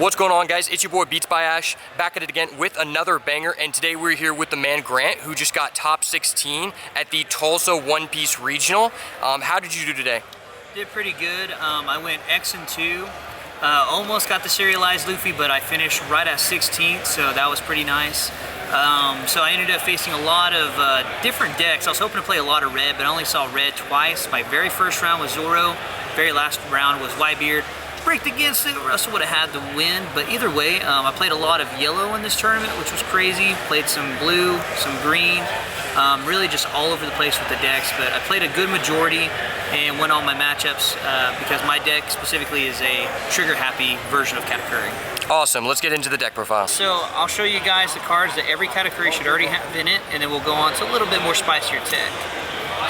What's going on, guys? It's your boy Beats by Ash, back at it again with another banger, and today we're here with the man Grant, who just got top 16 at the Tulsa One Piece Regional. How did you do today? Did pretty good. I went X and 2. Almost got the serialized Luffy, but I finished right at 16th, so that was pretty nice. So I ended up facing a lot of different decks. I was hoping to play a lot of red, but I only saw red twice. My very first round was Zoro, very last round was Whitebeard. Braked against it, Russell would have had the win, but either way, I played a lot of yellow in this tournament, which was crazy. Played some blue, some green, really just all over the place with the decks, but I played a good majority and won all my matchups because my deck specifically is a trigger-happy version of Katakuri. Awesome, let's get into the deck profile. So I'll show you guys the cards that every Katakuri should already have in it, and then we'll go on to a little bit more spicier tech.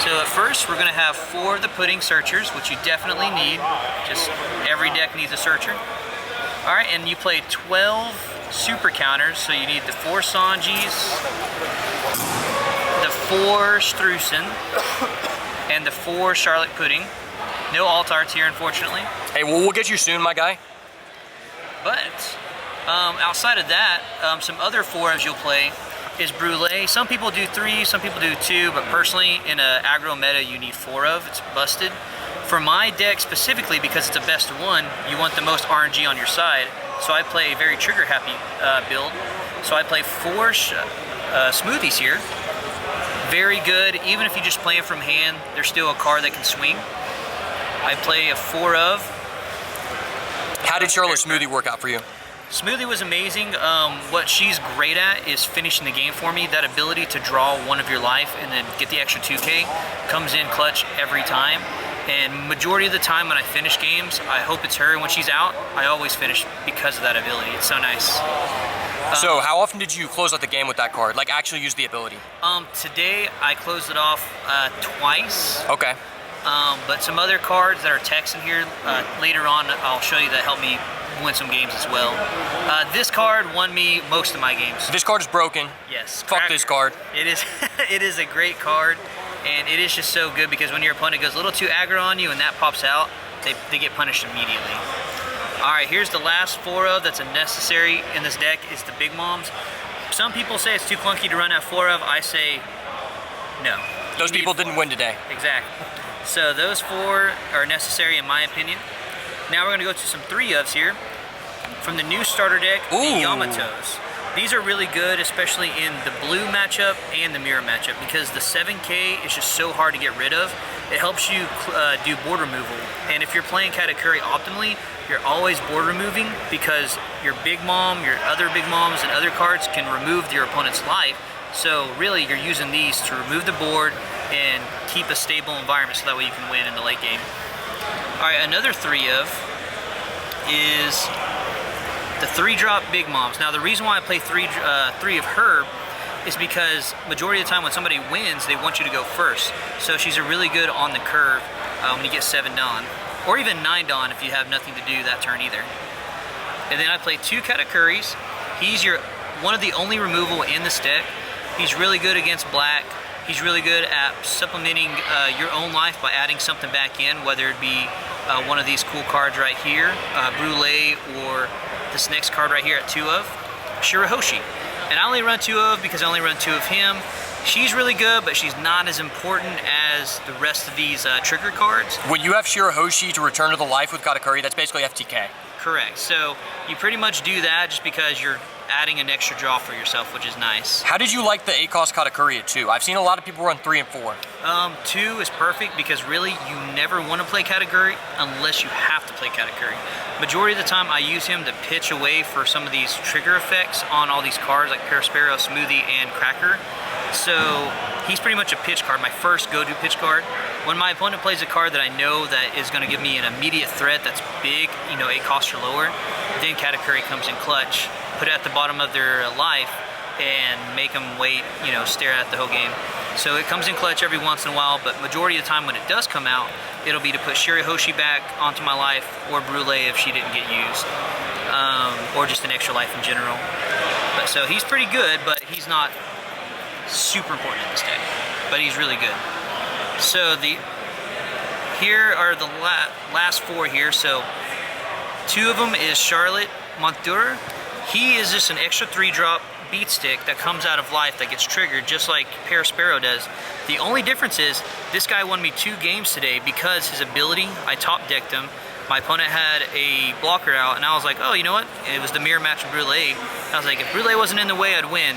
So at first, we're gonna have 4 of the pudding searchers, which you definitely need. Just every deck needs a searcher. All right, and you play 12 super counters, so you need the 4 Sanjis, the 4 Streusen, and the 4 Charlotte Pudding. No alt arts here, unfortunately. Hey, well, we'll get you soon, my guy. But outside of that, some other 4s you'll play is Brulee. Some people do 3, some people do 2, but personally in an aggro meta you need 4 of. It's busted. For my deck specifically, because it's a best of 1, you want the most RNG on your side, so I play a very trigger happy build. So I play 4 smoothies here. Very good. Even if you just play them from hand, there's still a card that can swing. I play a 4 of. How did Charlotte Smoothie work out for you? Smoothie was amazing. What she's great at is finishing the game for me. That ability to draw 1 of your life and then get the extra 2K comes in clutch every time. And majority of the time when I finish games, I hope it's her. When she's out, I always finish because of that ability. It's so nice. So how often did you close out the game with that card? Like actually use the ability? Today I closed it off twice. Okay. But some other cards that are text in here, later on I'll show you that help me win some games as well. This card won me most of my games. This card is broken. Yes. Fuck this card. It is it is a great card, and it is just so good because when your opponent goes a little too aggro on you and that pops out, they get punished immediately. Alright, here's the last 4 of that's a necessary in this deck is the Big Moms. Some people say it's too clunky to run at 4 of. I say no. Those people didn't win today. Exactly. So those 4 are necessary in my opinion. Now we're going to go to some 3 ofs here. From the new starter deck, the Yamatos. These are really good, especially in the blue matchup and the mirror matchup, because the 7K is just so hard to get rid of. It helps you do board removal. And if you're playing Katakuri optimally, you're always board removing because your Big Mom, your other Big Moms, and other cards can remove your opponent's life. So really, you're using these to remove the board and keep a stable environment so that way you can win in the late game. Alright, another 3 of is the 3-drop Big Moms. Now the reason why I play 3 of her is because majority of the time when somebody wins, they want you to go first. So she's a really good on the curve when you get 7 Dawn. Or even 9 Dawn if you have nothing to do that turn either. And then I play 2 Katakuris. He's one of the only removal in this deck. He's really good against black. He's really good at supplementing your own life by adding something back in, whether it be one of these cool cards right here, Brulee, or this next card right here at 2 of, Shirahoshi. And I only run 2 of because I only run 2 of him. She's really good, but she's not as important as the rest of these trigger cards. When you have Shirahoshi to return to the life with Katakuri, that's basically FTK. Correct. So you pretty much do that just because you're adding an extra draw for yourself, which is nice. How did you like the 8-cost Katakuri at 2? I've seen a lot of people run 3 and 4. 2 is perfect because really you never want to play Katakuri unless you have to play Katakuri. Majority of the time I use him to pitch away for some of these trigger effects on all these cards like Paraspero, Smoothie, and Cracker. So he's pretty much a pitch card, my first go-to pitch card. When my opponent plays a card that I know that is going to give me an immediate threat that's big, 8 cost or lower, then Katakuri comes in clutch, put it at the bottom of their life, and make them wait, stare at the whole game. So it comes in clutch every once in a while, but majority of the time when it does come out, it'll be to put Shirahoshi back onto my life, or Brulee if she didn't get used, or just an extra life in general. But so he's pretty good, but he's not super important in this deck, but he's really good. So here are the last 4 here. So 2 of them is Charlotte, Monteur, he is just an extra 3-drop beat stick that comes out of life that gets triggered just like Parasparrow does. The only difference is this guy won me 2 games today because his ability, I top decked him. My opponent had a blocker out, and I was like, oh, you know what? It was the mirror match of Brule. I was like, if Brule wasn't in the way, I'd win.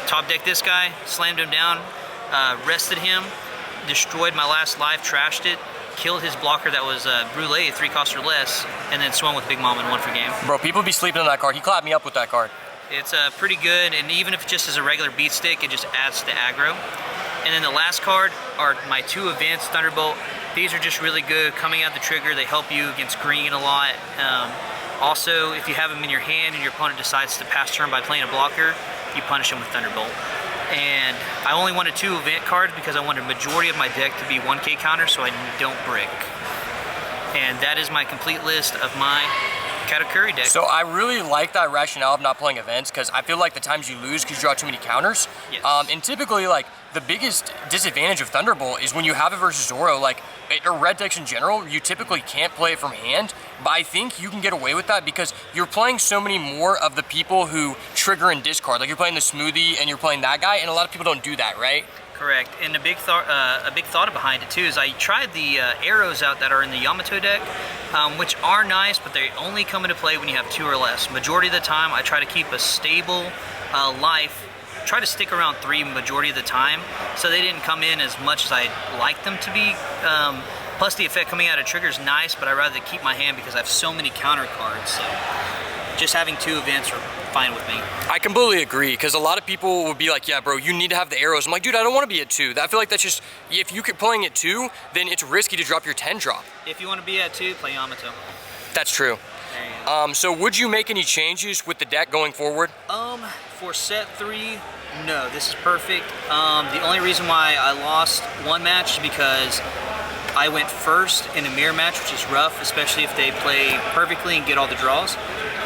Top decked this guy, slammed him down, rested him, destroyed my last life, trashed it, killed his blocker that was Brule, 3 cost or less, and then swung with Big Mom and won for game. Bro, people be sleeping on that card. He clapped me up with that card. It's pretty good, and even if it's just as a regular beat stick, it just adds to the aggro. And then the last card are my 2 Advanced Thunderbolt. These are just really good coming out the trigger. They help you against green a lot. Also, if you have them in your hand and your opponent decides to pass turn by playing a blocker, you punish them with Thunderbolt. And I only wanted 2 event cards because I wanted a majority of my deck to be 1K counter so I don't brick. And that is my complete list of my Katakuri deck. So I really like that rationale of not playing events because I feel like the times you lose because you draw too many counters. Yes. And typically, like, the biggest disadvantage of Thunderbolt is when you have it versus Zoro, like, or red decks in general, you typically can't play it from hand, but I think you can get away with that because you're playing so many more of the people who trigger and discard. Like, you're playing the Smoothie and you're playing that guy, and a lot of people don't do that, right? Correct, and a big thought behind it too is I tried the arrows out that are in the Yamato deck, which are nice, but they only come into play when you have 2 or less. Majority of the time, I try to keep a stable life, try to stick around 3 majority of the time, so they didn't come in as much as I'd like them to be. Plus the effect coming out of trigger is nice, but I'd rather keep my hand because I have so many counter cards, so just having 2 events are fine with me. I completely agree, because a lot of people would be like, yeah, bro, you need to have the arrows. I'm like, dude, I don't want to be at 2. I feel like that's just, if you keep playing at 2, then it's risky to drop your 10 drop. If you want to be at 2, play Yamato. That's true. There you go. So would you make any changes with the deck going forward? For set 3, no, this is perfect. The only reason why I lost 1 match is because I went first in a mirror match, which is rough, especially if they play perfectly and get all the draws.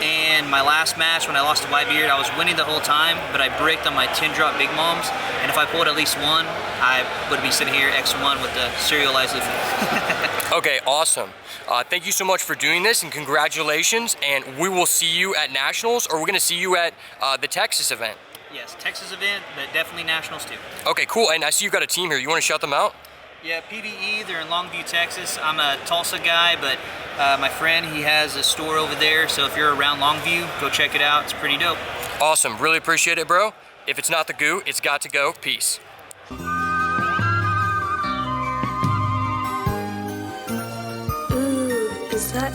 And my last match, when I lost to Whitebeard, I was winning the whole time, but I bricked on my 10-drop Big Moms, and if I pulled at least 1, I would be sitting here X1 with the serialized Luffy. Okay, awesome. Thank you so much for doing this, and congratulations, and we will see you at Nationals, or we're going to see you at the Texas event. Yes, Texas event, but definitely Nationals too. Okay, cool, and I see you got a team here. You want to shout them out? Yeah, PvE, they're in Longview, Texas. I'm a Tulsa guy, but my friend, he has a store over there, so if you're around Longview, go check it out. It's pretty dope. Awesome, really appreciate it, bro. If it's not the goo, it's got to go. Peace. Ooh, is that